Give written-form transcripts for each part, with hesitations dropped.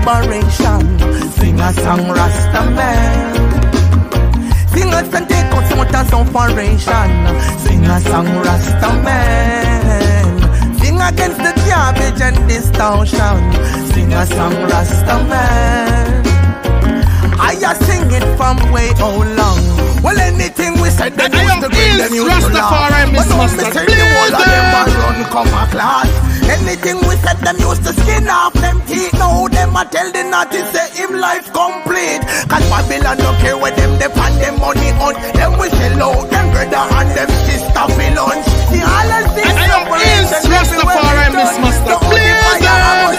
liberation. Sing a song, Rasta man. Sing us and take us out of separation. Sing a song, Rasta man. Sing against the garbage and distortion. Sing a song, Rasta man. I sing it from way how long. Well, anything we said, them used to bring, them used to laugh. But don't me say the whole of them a run come a class. Anything we said, them used to skin off them teeth. Now them a tell the naughty say him life complete. Cause Babylon don't care where them depend them money on. Them we sell out them brother and them sister for lunch. The all of this separation Rastafari Miss Master, please never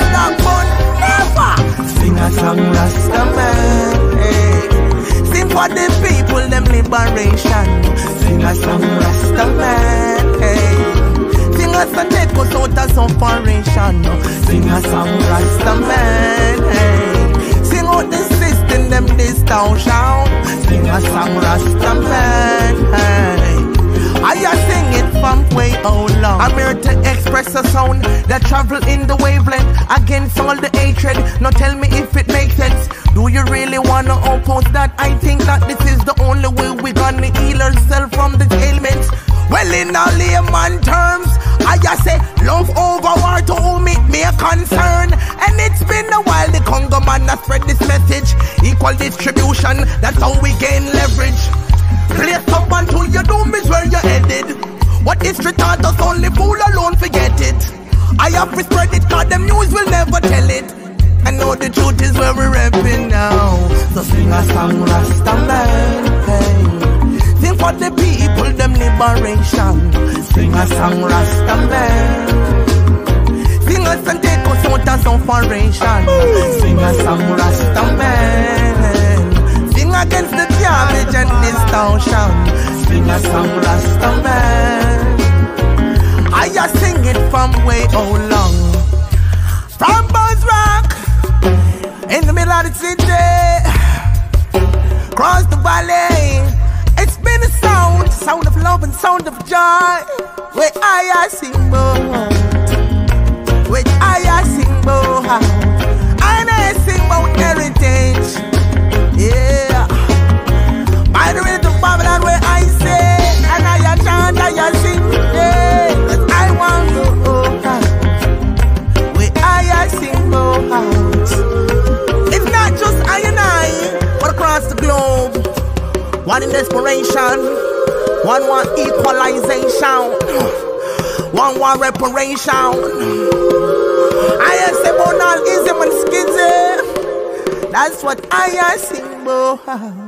sing a song, Rasta man. Sing for the people, them liberation. Sing a song, Rasta man. Sing us and take us out of separation. Sing a song, Rasta man. Sing out the system, them distortion. Sing a song, Rasta man. I sing it from way how long. I'm here to express a sound that travel in the wavelength against all the hatred. Now tell me if it makes sense. Do you really wanna oppose that? I think that this is the only way we gonna heal ourselves from the ailments. Well, in all layman terms, I say love over war to whom it may concern. And it's been a while the Congo man has spread this message. Equal distribution, that's how we gain leverage. Place up until your doom is where you're headed. What history taught us, only fool alone forget it. I have to spread it, cause them news will never tell it. I know the truth is where we're repping now. So sing a song, Rasta man. Hey. Sing for the people, them liberation. Sing a song, Rasta man. Sing us and take us out of separation. Sing a song, Rasta man. Sing against the garbage and distortion. Sing a song, Rasta man. I sing it from way how long. From Buzz Rock, in the middle of the city, across the valley, it's been a sound, sound of love and sound of joy. Where I sing more, where I sing more, and I sing about heritage. Yeah, by the rhythm of Babylon where I say, and I chant, I sing, yeah, cause I want to go out, where I sing go out. It's not just I and I, but across the globe, one in desperation, one want equalization, one want reparation. I say about all ism and schism. That's what I sing about.